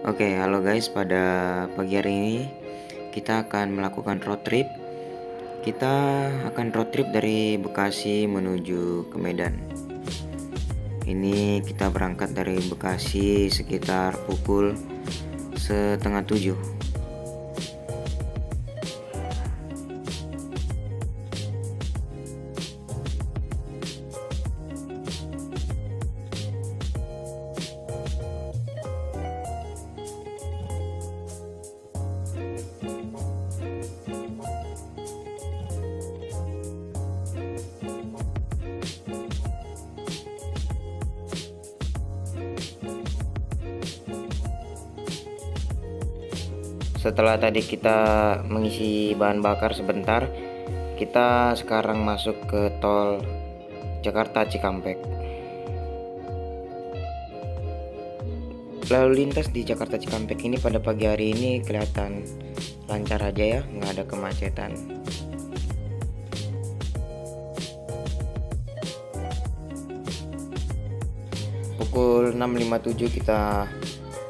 Oke, halo guys, pada pagi hari ini kita akan melakukan road trip. Kita akan road trip dari Bekasi menuju ke Medan. Ini kita berangkat dari Bekasi sekitar pukul setengah 7. Setelah tadi kita mengisi bahan bakar sebentar, kita sekarang masuk ke tol Jakarta Cikampek. Lalu lintas di Jakarta Cikampek ini pada pagi hari ini kelihatan lancar aja ya, nggak ada kemacetan. Pukul 6.57 kita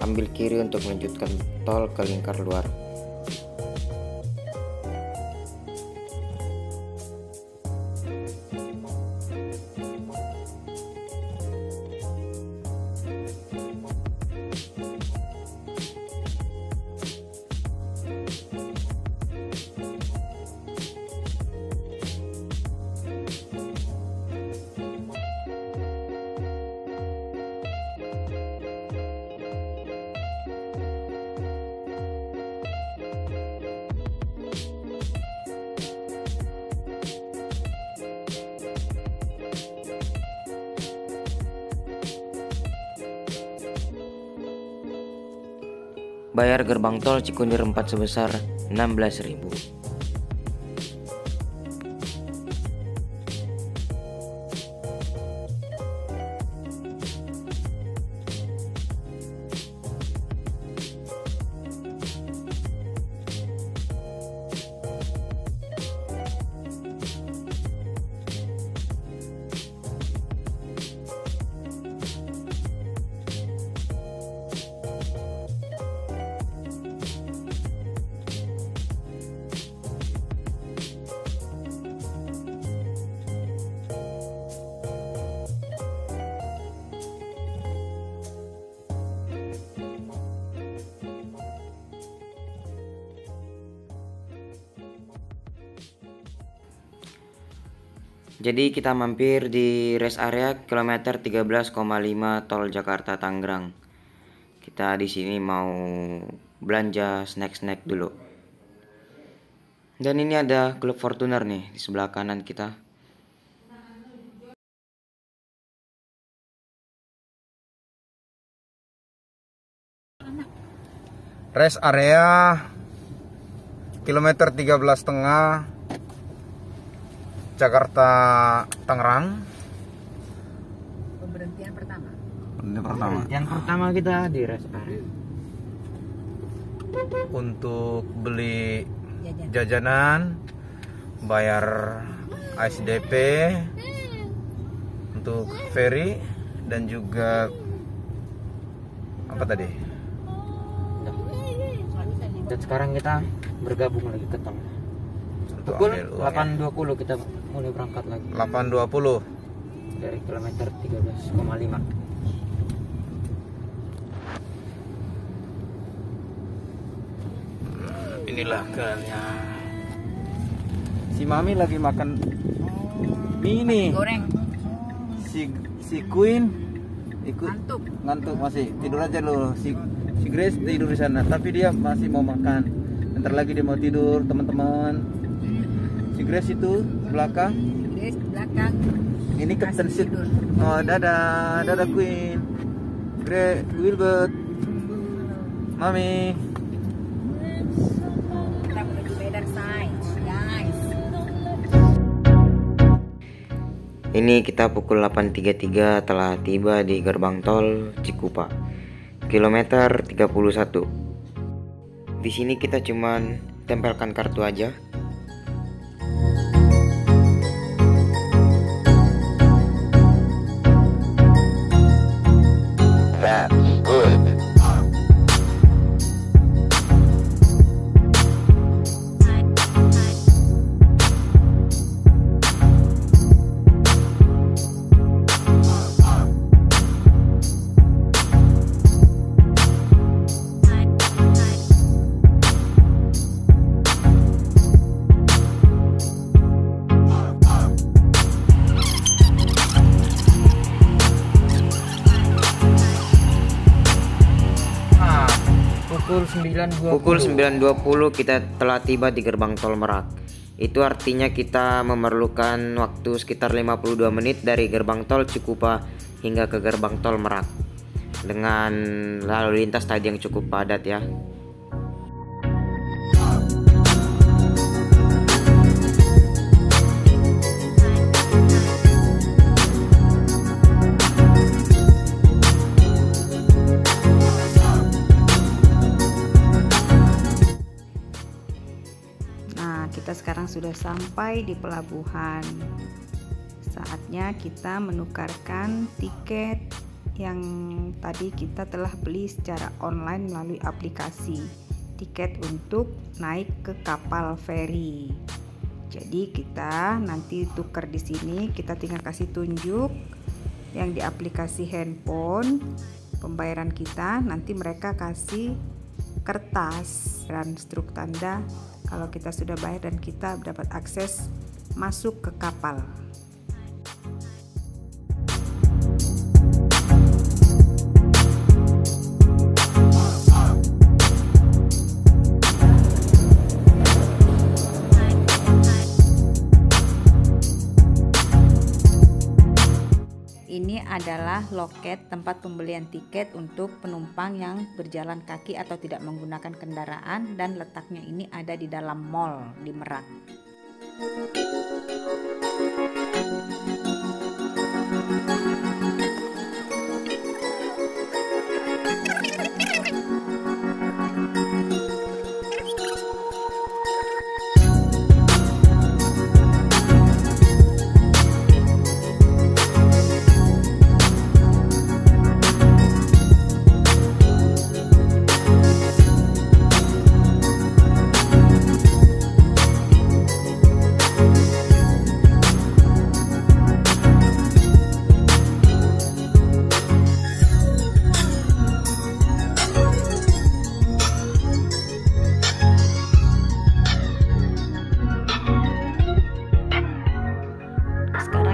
ambil kiri untuk melanjutkan tol ke lingkar luar. Bayar gerbang tol Cikunir 4 sebesar 16.000. Jadi kita mampir di rest area kilometer 13,5 tol Jakarta Tangerang. Kita di sini mau belanja snack-snack dulu. Dan ini ada klub Fortuner nih di sebelah kanan kita. Rest area kilometer 13,5 Jakarta Tangerang. Pemberhentian pertama. Yang pertama kita di rest area. Untuk beli jajanan, bayar ASDP, untuk ferry, dan juga apa tadi? Dan sekarang kita bergabung lagi ke tol. Pukul 8.20 kita mulai berangkat lagi 8.20 dari kilometer 13,5. Inilah kerannya. Si Mami lagi makan mie nih. Goreng. Si Queen ikut ngantuk masih tidur aja loh. Si Grace tidur di sana, tapi dia masih mau makan. Bentar lagi dia mau tidur, teman-teman. Si Grace itu belakang. Grace belakang. Ini Captain Sid. Oh, dadah Queen. Grace, Wilbert, Mami. Kita menuju Medan Science, guys. Ini kita pukul 8.33 telah tiba di gerbang tol Cikupa, kilometer 31. Di sini kita cuman tempelkan kartu aja. Pukul 9.20 kita telah tiba di gerbang tol Merak. Itu artinya kita memerlukan waktu sekitar 52 menit dari gerbang tol Cikupa hingga ke gerbang tol Merak, dengan lalu lintas tadi yang cukup padat ya. Kita sekarang sudah sampai di pelabuhan. Saatnya kita menukarkan tiket yang tadi kita telah beli secara online melalui aplikasi, tiket untuk naik ke kapal feri. Jadi kita nanti tukar di sini, kita tinggal kasih tunjuk yang di aplikasi handphone pembayaran kita, nanti mereka kasih kertas dan struk tanda kalau kita sudah bayar dan kita dapat akses masuk ke kapal. Ini adalah loket tempat pembelian tiket untuk penumpang yang berjalan kaki atau tidak menggunakan kendaraan, dan letaknya ini ada di dalam mall di Merak.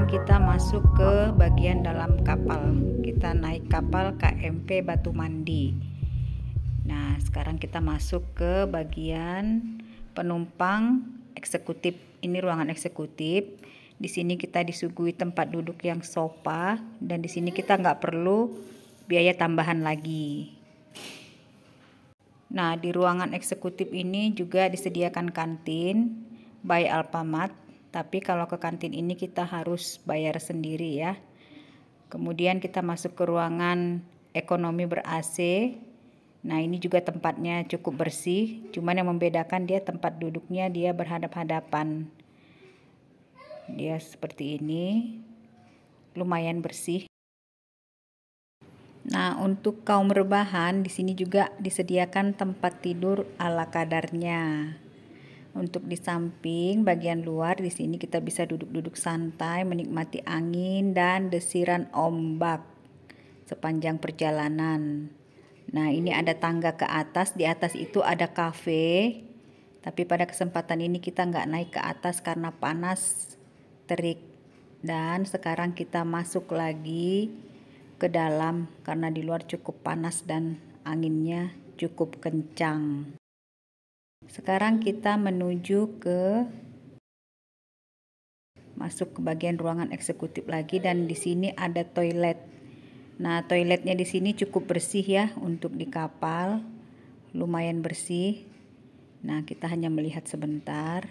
Kita masuk ke bagian dalam kapal. Kita naik kapal KMP Batu Mandi. Nah, sekarang kita masuk ke bagian penumpang eksekutif. Ini ruangan eksekutif. Di sini kita disuguhi tempat duduk yang sofa, dan di sini kita nggak perlu biaya tambahan lagi. Nah, di ruangan eksekutif ini juga disediakan kantin by Alfamart. Tapi kalau ke kantin ini kita harus bayar sendiri ya. Kemudian kita masuk ke ruangan ekonomi ber-AC. Nah, ini juga tempatnya cukup bersih. Cuman yang membedakan dia tempat duduknya dia berhadap-hadapan. Dia seperti ini. Lumayan bersih. Nah, untuk kaum rebahan di sini juga disediakan tempat tidur ala kadarnya. Untuk di samping bagian luar di sini kita bisa duduk-duduk santai menikmati angin dan desiran ombak sepanjang perjalanan. Nah, ini ada tangga ke atas, di atas itu ada kafe. Tapi pada kesempatan ini kita nggak naik ke atas karena panas terik. Dan sekarang kita masuk lagi ke dalam karena di luar cukup panas dan anginnya cukup kencang. Sekarang kita menuju ke masuk ke bagian ruangan eksekutif lagi, dan di sini ada toilet. Nah, toiletnya di sini cukup bersih ya untuk di kapal. Lumayan bersih. Nah, kita hanya melihat sebentar.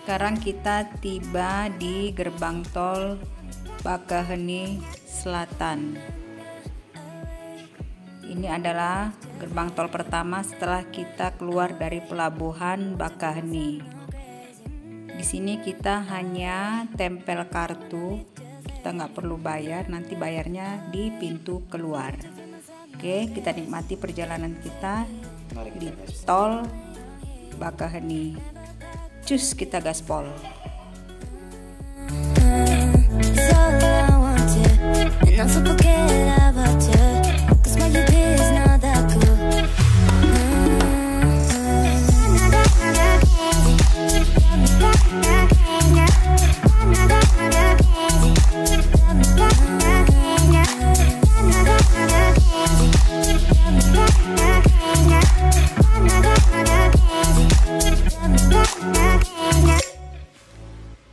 Sekarang kita tiba di gerbang tol Bakaheni Selatan. Ini adalah gerbang tol pertama setelah kita keluar dari pelabuhan Bakaheni. Di sini kita hanya tempel kartu, kita nggak perlu bayar, nanti bayarnya di pintu keluar. Oke, kita nikmati perjalanan kita di tol Bakaheni. Cus, kita gaspol.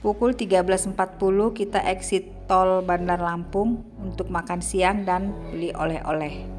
Pukul 13.40 kita exit tol Bandar Lampung untuk makan siang dan beli oleh-oleh.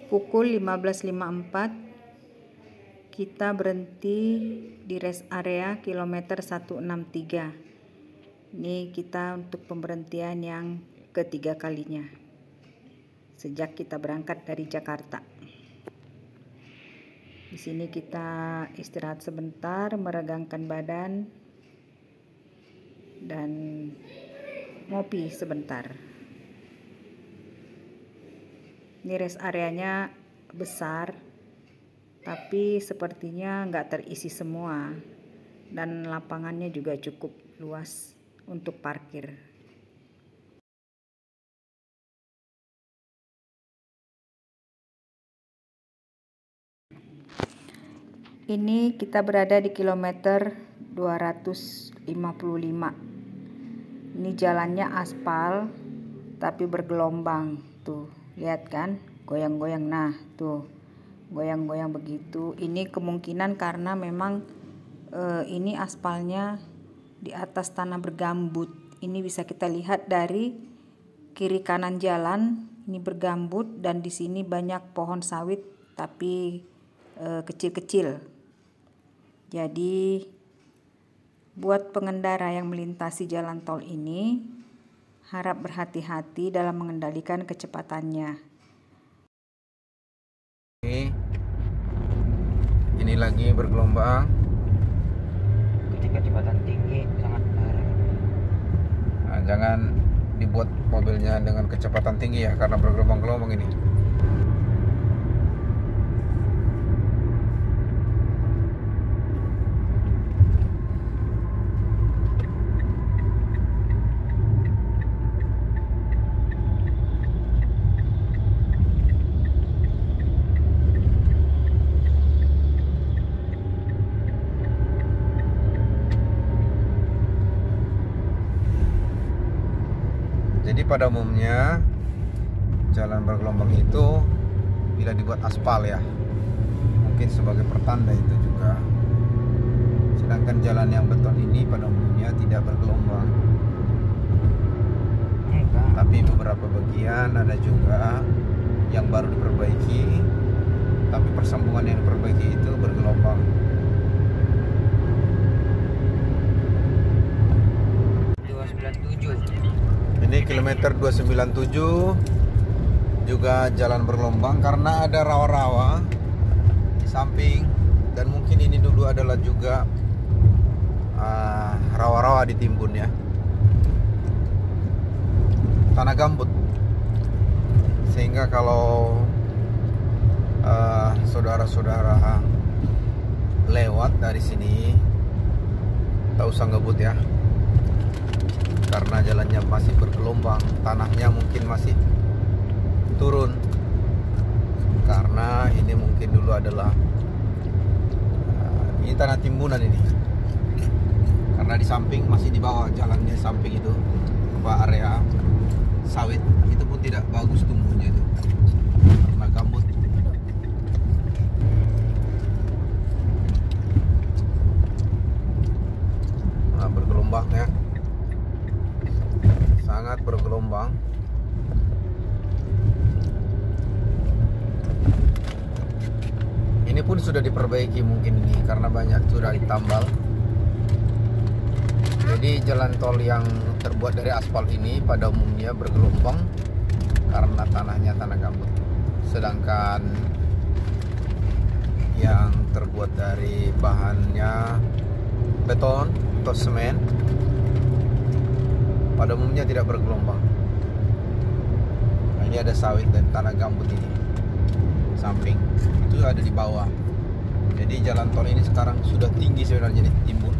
Pukul 15.54 kita berhenti di rest area kilometer 163. Ini kita untuk pemberhentian yang ketiga kalinya sejak kita berangkat dari Jakarta. Di sini kita istirahat sebentar, meregangkan badan dan ngopi sebentar. Ini rest areanya besar, tapi sepertinya nggak terisi semua, dan lapangannya juga cukup luas untuk parkir. Ini kita berada di kilometer 255. Ini jalannya aspal tapi bergelombang tuh. Lihat kan, goyang-goyang. Nah, tuh, goyang-goyang begitu. Ini kemungkinan karena memang ini aspalnya di atas tanah bergambut. Ini bisa kita lihat dari kiri kanan jalan, ini bergambut dan di sini banyak pohon sawit tapi kecil-kecil. Jadi buat pengendara yang melintasi jalan tol ini harap berhati-hati dalam mengendalikan kecepatannya. Ini lagi bergelombang. Ketika kecepatan tinggi sangat parah. Nah, jangan dibuat mobilnya dengan kecepatan tinggi ya, karena bergelombang-gelombang ini. Jadi pada umumnya jalan bergelombang itu bila dibuat aspal ya, mungkin sebagai pertanda itu juga. Sedangkan jalan yang beton ini pada umumnya tidak bergelombang. Tapi beberapa bagian ada juga yang baru diperbaiki, tapi persambungan yang diperbaiki itu bergelombang. Ini kilometer 297 juga jalan bergelombang karena ada rawa-rawa di samping, dan mungkin ini dulu adalah juga rawa-rawa ditimbun ya, tanah gambut, sehingga kalau saudara-saudara lewat dari sini tak usah ngebut ya, karena jalannya masih bergelombang, tanahnya mungkin masih turun, karena ini mungkin dulu adalah Ini tanah timbunan ini. Karena di samping masih di bawah jalannya, samping itu area sawit itu pun tidak bagus tumbuhnya itu karena gambut. Nah, bergelombang ya, sangat bergelombang. Ini pun sudah diperbaiki mungkin ini karena banyak sudah ditambal. Jadi jalan tol yang terbuat dari aspal ini pada umumnya bergelombang karena tanahnya tanah gambut. Sedangkan yang terbuat dari bahannya beton atau semen pada umumnya tidak bergelombang. Nah, ini ada sawit dan tanah gambut ini. Samping itu ada di bawah. Jadi jalan tol ini sekarang sudah tinggi sebenarnya ditimbun.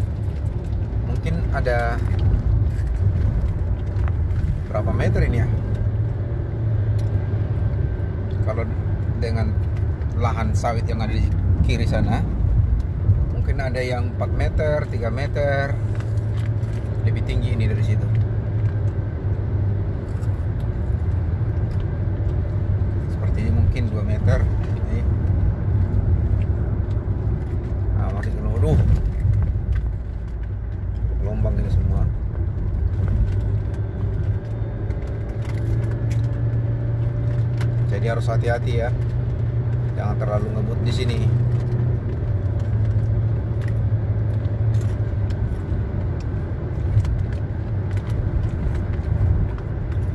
Mungkin ada berapa meter ini ya? Kalau dengan lahan sawit yang ada di kiri sana, mungkin ada yang 4 meter, 3 meter. Lebih tinggi ini dari situ. Seperti ini mungkin 2 meter. Ini. Nah, masih seluruh gelombang ini semua. Jadi harus hati-hati ya, jangan terlalu ngebut di sini.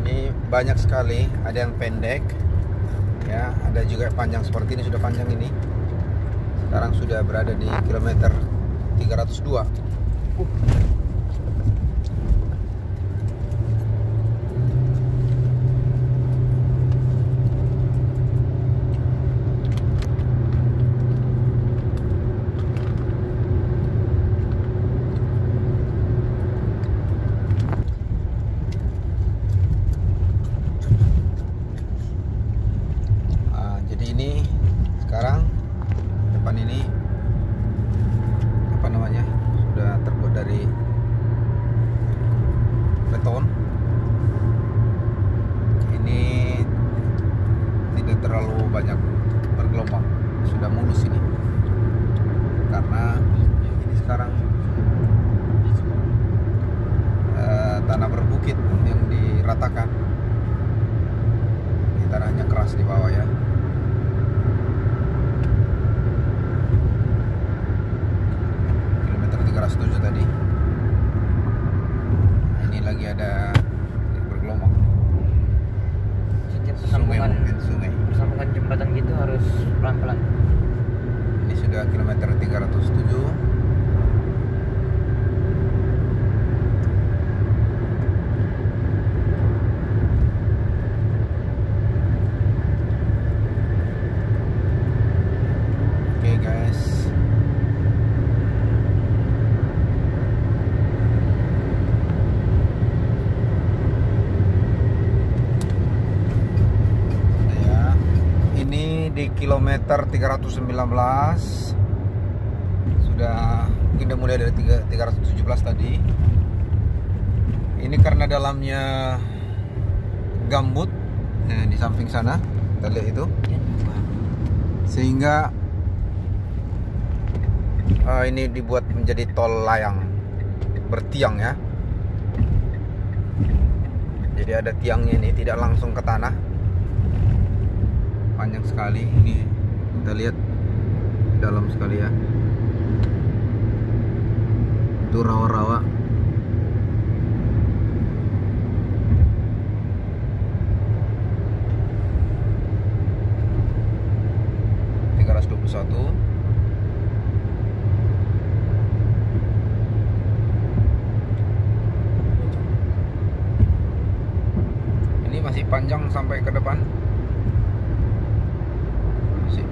Ini banyak sekali, ada yang pendek, ya, ada juga panjang seperti ini, sudah panjang ini. Sekarang sudah berada di kilometer 302. Jadi ini sekarang depan ini apa namanya, sudah terbuat dari beton. Ini tidak terlalu banyak bergelombang, sudah mulus ini karena ini sekarang tanah berbukit yang diratakan. Ini tanahnya keras di bawah ya. Kilometer 307 tadi. Nah, ini lagi ada bergelombang. Setiap Sungai persambungan, mungkin, sungai. persambungan jembatan gitu harus pelan-pelan. Ini sudah kilometer 307. Oke guys. Ya, ini di kilometer 319. Sudah kita mulai dari 317 tadi. Ini karena dalamnya gambut, di samping sana kita lihat itu, sehingga ini dibuat menjadi tol layang bertiang ya. Jadi ada tiangnya, ini tidak langsung ke tanah, panjang sekali. Ini kita lihat dalam sekali ya, itu rawa-rawa. Ini masih panjang sampai ke depan. Masih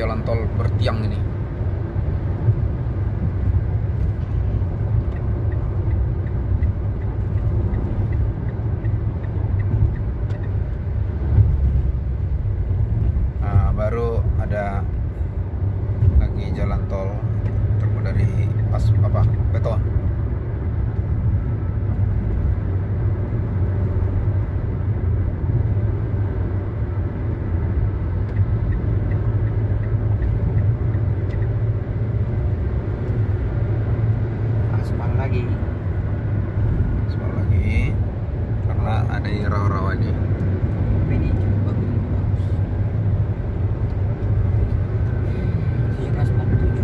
jalan tol bertiang ini. Baru ada Ini jalan tol terbuat dari beton. Aspal lagi karena ada rawa-rawa nih. ini juga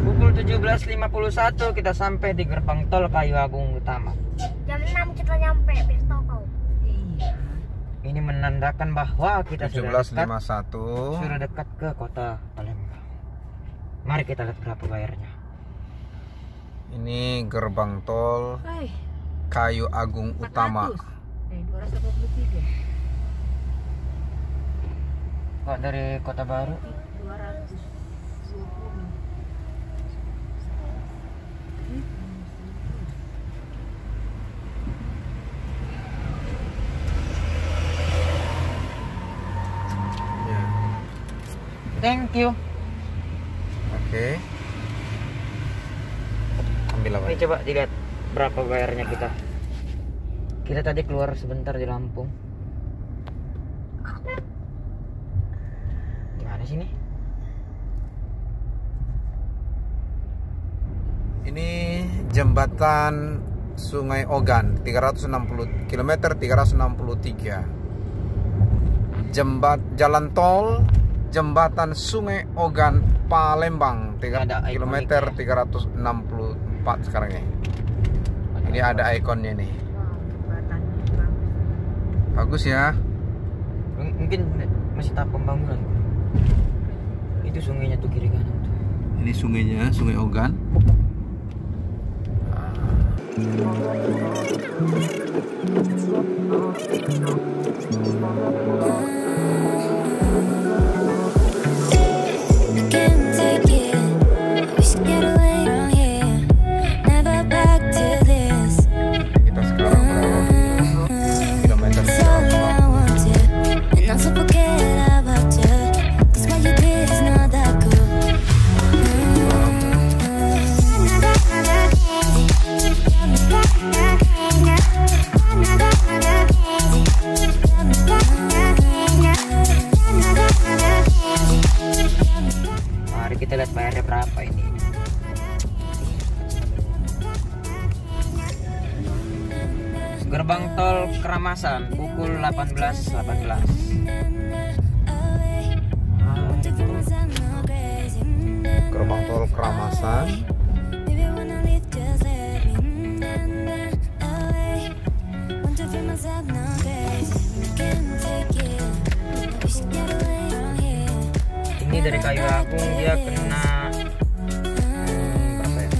pukul 17.51 kita sampai di gerbang tol Kayu Agung Utama. Jam 6 kita nyampe Toko. Iya. Ini menandakan bahwa kita sudah 17.51. dekat ke kota Palembang. Mari kita lihat berapa bayarnya. Ini gerbang tol Hai, Kayu Agung Utama. 280. Kok dari Kota Baru? 220. Ya. Thank you. Oke. Ambil apa? Ini coba dilihat berapa bayarnya kita. Kita tadi keluar sebentar di Lampung. Gimana sih ini? Ini jembatan Sungai Ogan 360 km 363. Jalan tol jembatan Sungai Ogan Palembang 3 Ada km ikoniknya. 364 sekarang ya. Ini ada ikonnya nih. Bagus ya. Mungkin masih tahap pembangunan. Itu sungainya tuh kiri kanan tuh. Ini sungainya, Sungai Ogan. Kita sekarang berada di kilometer 340. Mari kita lihat bayarnya berapa ini. Gerbang tol Keramasan pukul 18.18. Gerbang tol Keramasan. Ini dari Kayu Agung dia kena berapa ya?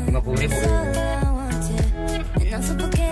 50.000.